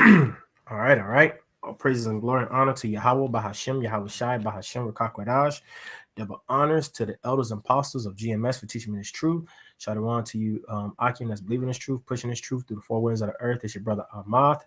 All right, all right. All praises and glory and honor to Yahweh, Bahashem, Yahweh Shai, Bahashem, Rakakwadash. Double honors to the elders and apostles of GMS for teaching me this truth. Shalom to you, Akim, that's believing this truth, pushing this truth through the four winds of the earth. It's your brother Ahmad.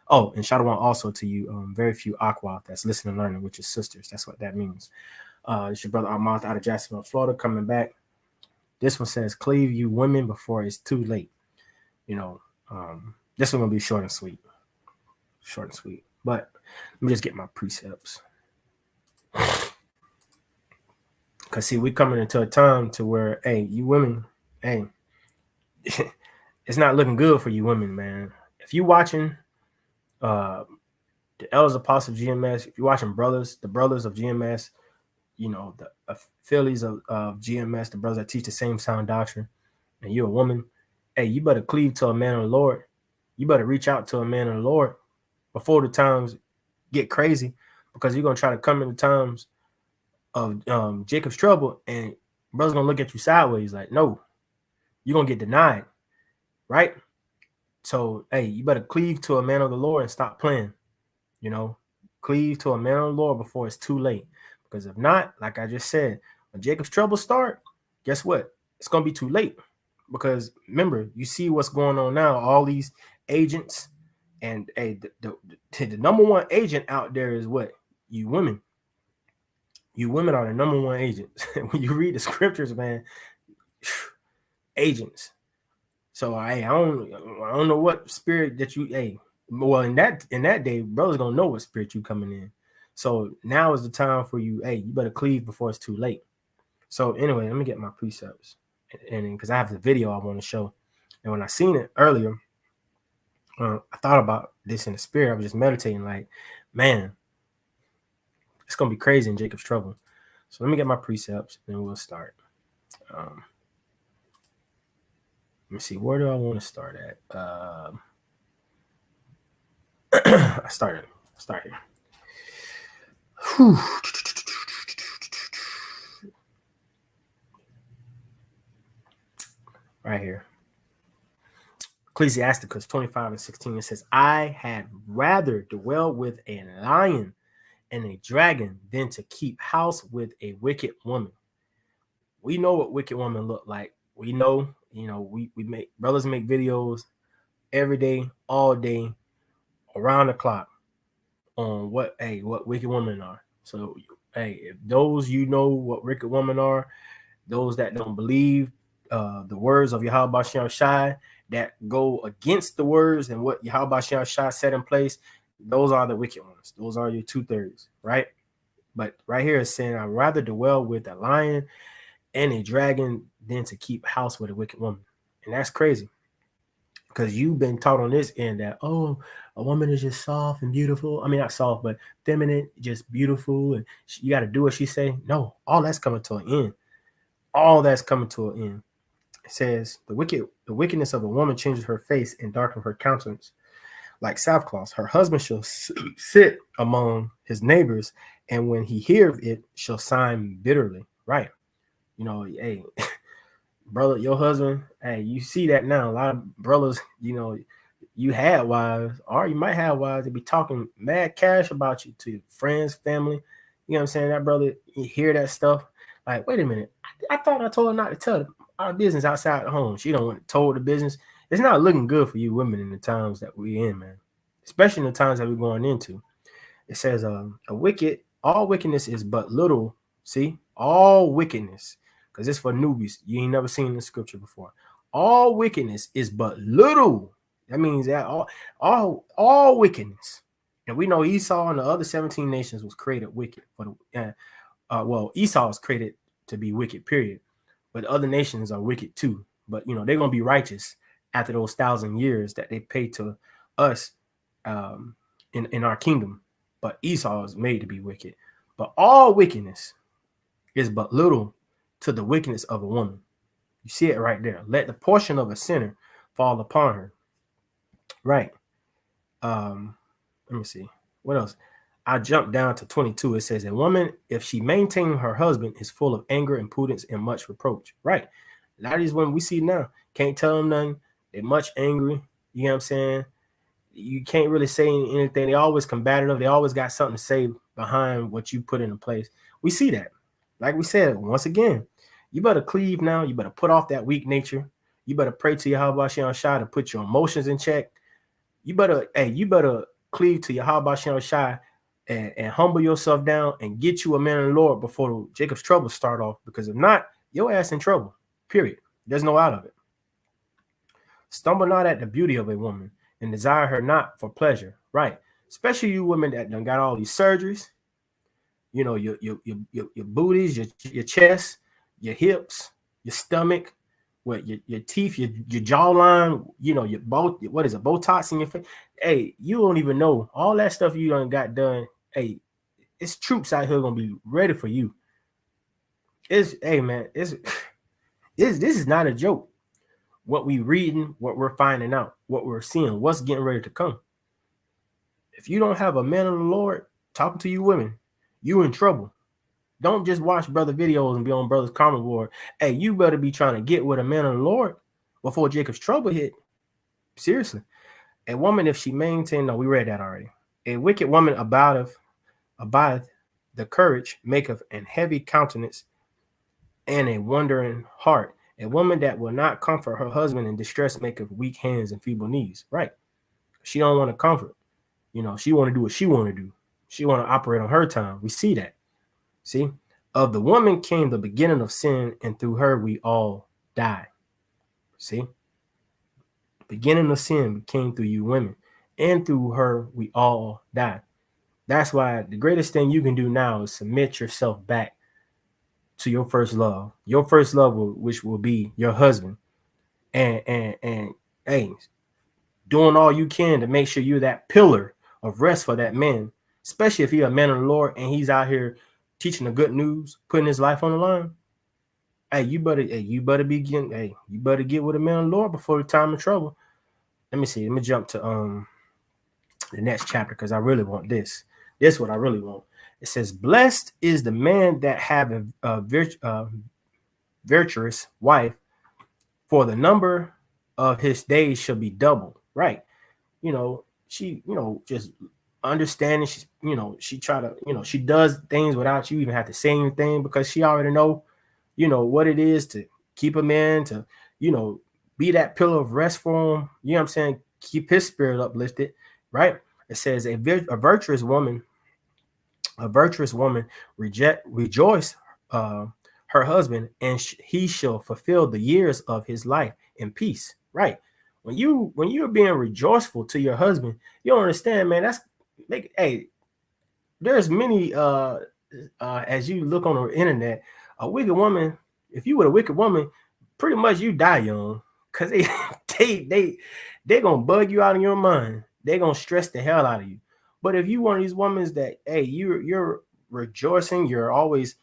Oh, and Shalom also to you, very few Aqua that's listening and learning, which is sisters. That's what that means. It's your brother Ahmad out of Jacksonville, Florida, coming back. This one says, cleave you women before it's too late. This one gonna be short and sweet. Short and sweet. But let me just get my precepts. Cause see, we coming into a time to where, hey, you women, hey, it's not looking good for you women, man. If you watching the elders apostles of GMS, if you're watching the brothers of GMS, the affiliates of GMS, the brothers that teach the same sound doctrine, and you're a woman, hey, you better cleave to a man of the Lord. You better reach out to a man of the Lord before the times get crazy, because you're gonna try to come into times of Jacob's trouble, and brother's gonna look at you sideways like, no, you're gonna get denied, right? So, hey, you better cleave to a man of the Lord and stop playing. Cleave to a man of the Lord before it's too late. Because if not, like I just said, when Jacob's trouble start, guess what? It's gonna be too late. Because remember, you see what's going on now. All these agents, and hey, the number one agent out there is what? You women. You women are the number one agents. When you read the scriptures, man, agents. So I don't know what spirit that you, well, in that day, brothers gonna know what spirit you coming in. So now is the time for you, you better cleave before it's too late. So anyway, let me get my precepts, and because I have the video I want to show, and when I seen it earlier, I thought about this in the spirit. I was just meditating, like, man, it's gonna be crazy in Jacob's trouble. So let me get my precepts, and we'll start. Let me see, where do I want to start at? I start here. Whew. Right here. Ecclesiasticus 25:16, it says, I had rather dwell with a lion and a dragon than to keep house with a wicked woman. We know what wicked women look like. We know, we make brothers make videos every day, all day, around the clock on what wicked women are. So, if those what wicked women are, those that don't believe the words of Yahweh Shem Shai, that go against the words and what Yahweh Shem Shai set in place, those are the wicked ones. Those are your 2/3, right? But right here it's saying, I'd rather dwell with a lion and a dragon than to keep house with a wicked woman. And that's crazy, because you've been taught on this end that, a woman is just soft and beautiful. I mean, not soft, but feminine, just beautiful, and you got to do what she say. No, all that's coming to an end. All that's coming to an end. It says, the wickedness of a woman changes her face and darkens her countenance like sackcloth. Her husband shall sit among his neighbors, and when he hears it, shall sigh bitterly. Right? Hey, brother, your husband, hey, you see that now. A lot of brothers, you had wives, or you might have wives that be talking mad cash about you to friends, family. You know what I'm saying? That brother, you hear that stuff. Like, wait a minute. I thought I told her not to tell our business outside the home. She don't want to told the business. It's not looking good for you women in the times that we're in, man. Especially in the times that we're going into. It says, all wickedness is but little. See? All wickedness. Because it's for newbies. You ain't never seen the scripture before. All wickedness is but little. That means that all wickedness. And we know Esau and the other 17 nations was created wicked. Esau was created to be wicked, period. But other nations are wicked too. But they're gonna be righteous after those 1,000 years that they pay to us in our kingdom. But Esau is made to be wicked. But all wickedness is but little to the wickedness of a woman. You see it right there. Let the portion of a sinner fall upon her. Right. Let me see. What else? I jumped down to 22. It says, a woman, if she maintain her husband, is full of anger, impudence, and much reproach. Right. A lot of these women we see now can't tell them nothing. They're much angry. You know what I'm saying? you can't really say anything. They always combative. They always got something to say behind what you put into place. We see that. Like we said, once again, you better cleave now. You better put off that weak nature. You better pray to Yahweh Shem Shai to put your emotions in check. You better cleave to Yahweh Shem Shai and humble yourself down and get you a man of the Lord before Jacob's trouble start off. Because if not, your ass in trouble. Period. There's no out of it. Stumble not at the beauty of a woman and desire her not for pleasure. Right. Especially you women that done got all these surgeries. You know, your booties, your chest, your hips, your stomach, your teeth, your jawline, you know, your both, what is it, Botox in your face? Hey, you don't even know all that stuff you done got done. Hey, it's troops out here gonna be ready for you. Hey man, this is not a joke. What we reading, what we're finding out, what we're seeing, what's getting ready to come. If you don't have a man of the Lord talking to you women, you in trouble. Don't just watch brother videos and be on brother's comment board. Hey, you better be trying to get with a man of the Lord before Jacob's trouble hit. Seriously. A woman, if she maintained, no, we read that already. A wicked woman abideth the courage, maketh an heavy countenance and a wandering heart. A woman that will not comfort her husband in distress maketh weak hands and feeble knees. Right. She don't want to comfort. You know, she want to do what she want to do. She want to operate on her time. We see that. See, of the woman came the beginning of sin, and through her we all die. See, the beginning of sin came through you women, and through her we all die. That's why the greatest thing you can do now is submit yourself back to your first love, which will be your husband, and hey, doing all you can to make sure you're that pillar of rest for that man, especially if you're a man of the Lord and he's out here teaching the good news, putting his life on the line. Hey, you better get with a man of the Lord before the time of trouble. Let me see. Let me jump to the next chapter because I really want this. This is what I really want. It says, "Blessed is the man that have a virtuous wife, for the number of his days shall be doubled." Right? You know, she, just understanding. She's, she try to, she does things without you even have to say anything because she already know, what it is to keep a man, to, be that pillar of rest for him. You know what I'm saying? Keep his spirit uplifted, right? It says a virtuous woman rejoice her husband, and he shall fulfill the years of his life in peace. Right? When you're being rejoiceful to your husband, you don't understand, man. There's many as you look on the internet, a wicked woman. If you were a wicked woman, pretty much you die young, because they gonna bug you out of your mind. They're gonna stress the hell out of you. But if you one of these women that, hey, you're rejoicing, you're always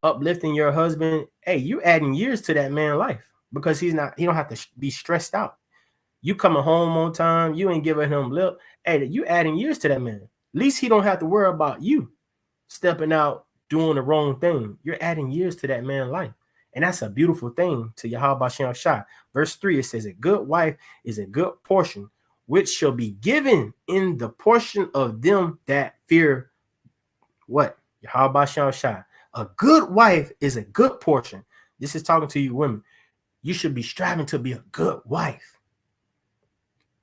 uplifting your husband, hey, you adding years to that man's life because he don't have to be stressed out. You coming home on time, you ain't giving him lip. Hey, you adding years to that man. At least he don't have to worry about you stepping out doing the wrong thing. You're adding years to that man's life. And that's a beautiful thing to Yahweh Shem Shai. Verse 3, it says, "A good wife is a good portion, which shall be given in the portion of them that fear" what? Yahweh Shem Shai. A good wife is a good portion. This is talking to you women. You should be striving to be a good wife.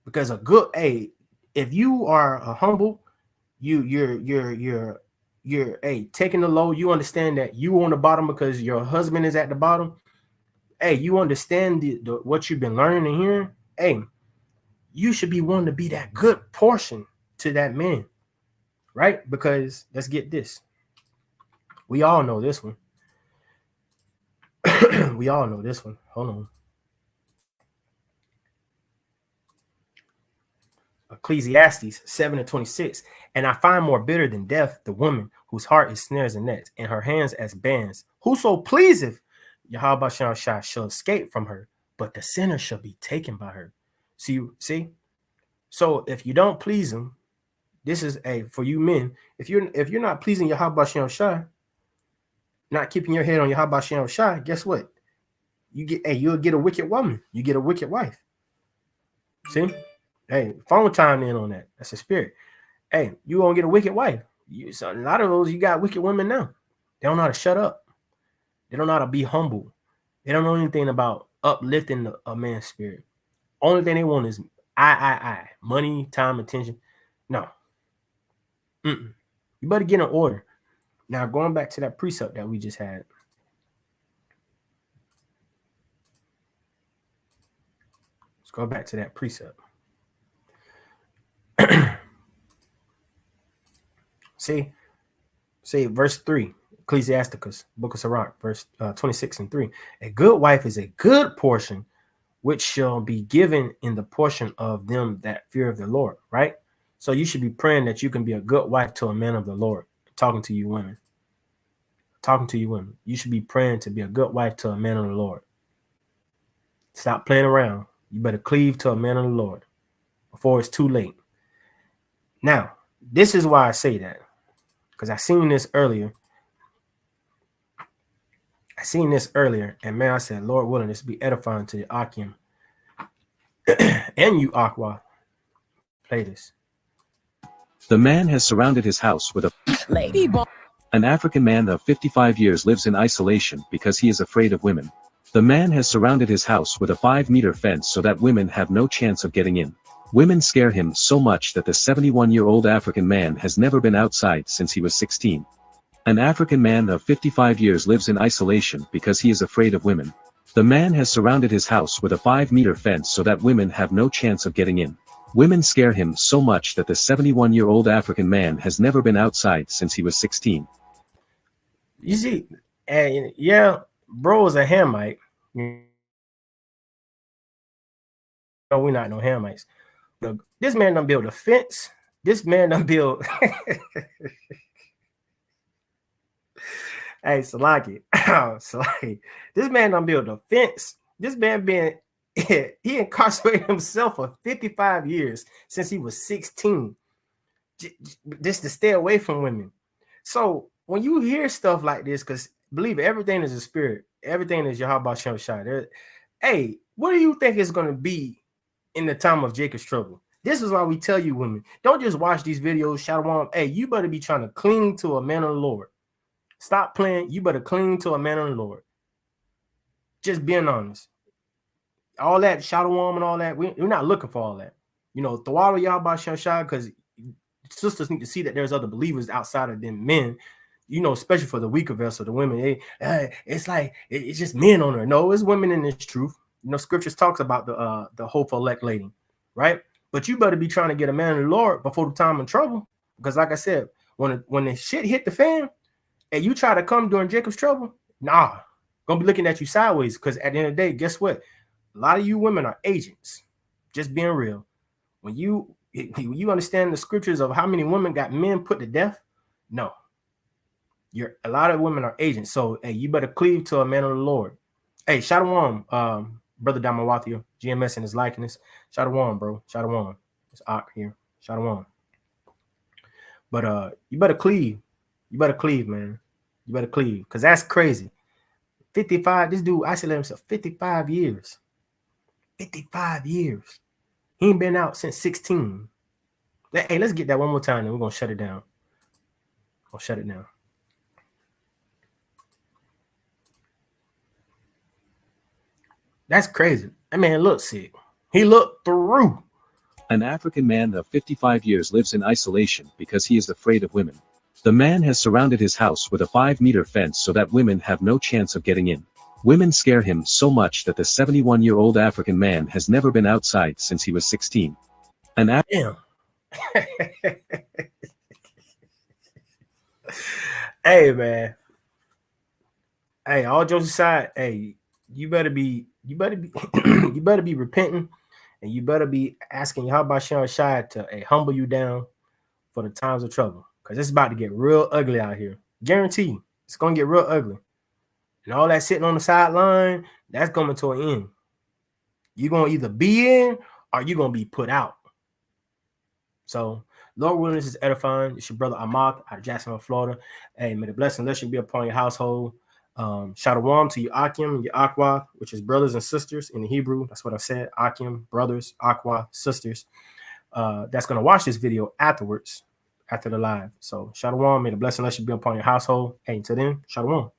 Because if you are a humble, you're taking the low. You understand that you on the bottom because your husband is at the bottom. Hey, you understand what you've been learning and hearing. Hey, you should be wanting to be that good portion to that man, right? Because let's get this. We all know this one. We all know this one. Hold on. Ecclesiastes 7:26. "And I find more bitter than death the woman whose heart is snares and nets, and her hands as bands. Whoso pleaseth Yahweh shall escape from her, but the sinner shall be taken by her." See? So if you don't please him, this is for you men. If you're not pleasing Yahweh, not keeping your head on Yahweh, guess what? You'll get a wicked woman. You get a wicked wife. See? Hey, phone chimed in on that. That's a spirit. Hey, you gonna get a wicked wife. So a lot of those, you got wicked women now. They don't know how to shut up. They don't know how to be humble. They don't know anything about uplifting a man's spirit. Only thing they want is I. Money, time, attention. No. Mm-mm. You better get in order. Now, going back to that precept that we just had. Let's go back to that precept. See, verse 3, Ecclesiasticus, Book of Sirach, verse 26 and 3. A good wife is a good portion, which shall be given in the portion of them that fear of the Lord, right? So you should be praying that you can be a good wife to a man of the Lord. Talking to you women. Talking to you women. You should be praying to be a good wife to a man of the Lord. Stop playing around. You better cleave to a man of the Lord before it's too late. Now, this is why I say that. Because I seen this earlier. And man, I said, Lord willing, this be edifying to the Akim and you, Aqua. Play this. The man has surrounded his house with a lady boy. An African man of 55 years lives in isolation because he is afraid of women. The man has surrounded his house with a 5-meter fence so that women have no chance of getting in. Women scare him so much that the 71-year-old African man has never been outside since he was 16. An African man of 55 years lives in isolation because he is afraid of women. The man has surrounded his house with a 5-meter fence so that women have no chance of getting in. Women scare him so much that the 71-year-old African man has never been outside since he was 16. You see, and yeah, bro is a Hamite. No, we're not no Hamites. This man done build a fence. This man done build. Hey, Salaki. Salaki. This man done build a fence. This man been he incarcerated himself for 55 years since he was 16. Just to stay away from women. So when you hear stuff like this, because believe it, everything is a spirit. Everything is Yahweh Shem Shai. Hey, what do you think is going to be in the time of Jacob's trouble? This is why we tell you women, don't just watch these videos, Shalom. Hey, you better be trying to cling to a man of the Lord. Stop playing. You better cling to a man of the Lord. Just being honest. All that Shalom and all that, we're not looking for all that. You know, Thawara Yahweh Shem Shai, because sisters need to see that there's other believers outside of them men, you know, especially for the weaker vessel, the women. It's like it's just men on her. No, it's women in this truth. You know, scriptures talks about the hopeful elect lady, right? But you better be trying to get a man of the Lord before the time of trouble, because like I said, when the shit hit the fan, and you try to come during Jacob's trouble, nah, gonna be looking at you sideways. Because at the end of the day, guess what? A lot of you women are agents. Just being real. When you understand the scriptures of how many women got men put to death, no. A lot of women are agents. So hey, you better cleave to a man of the Lord. Hey, Shalom, brother Damawathia, GMS in his likeness. Shalom, bro. Shalom. It's Ak here. Shalom. But you better cleave. You better cleave, man. You better cleave. Because that's crazy. 55, this dude isolated himself 55 years. 55 years. He ain't been out since 16. Hey, let's get that one more time and we're going to shut it down. I'll shut it down. That's crazy. That man looked sick. He looked through. An African man of 55 years lives in isolation because he is afraid of women. The man has surrounded his house with a 5-meter fence so that women have no chance of getting in. Women scare him so much that the 71-year-old African man has never been outside since he was 16. Damn. Hey, man. Hey, all jokes aside, hey, you better be you better be repenting, and you better be asking Yahweh Shem Shai to humble you down for the times of trouble. Because it's about to get real ugly out here. Guarantee it's gonna get real ugly. And all that sitting on the sideline, that's coming to an end. You're gonna either be in or you're gonna be put out. So, Lord willing, this is edifying. It's your brother Ahmad out of Jacksonville, Florida. Hey, may the blessing and blessing be upon your household. Shalom to your Akim and your Aqua, which is brothers and sisters in the Hebrew. That's what I said. Akim, brothers, Aqua, sisters. that's gonna watch this video afterwards, after the live. So Shalom, may the blessing let you be upon your household. Hey, until then, Shalom.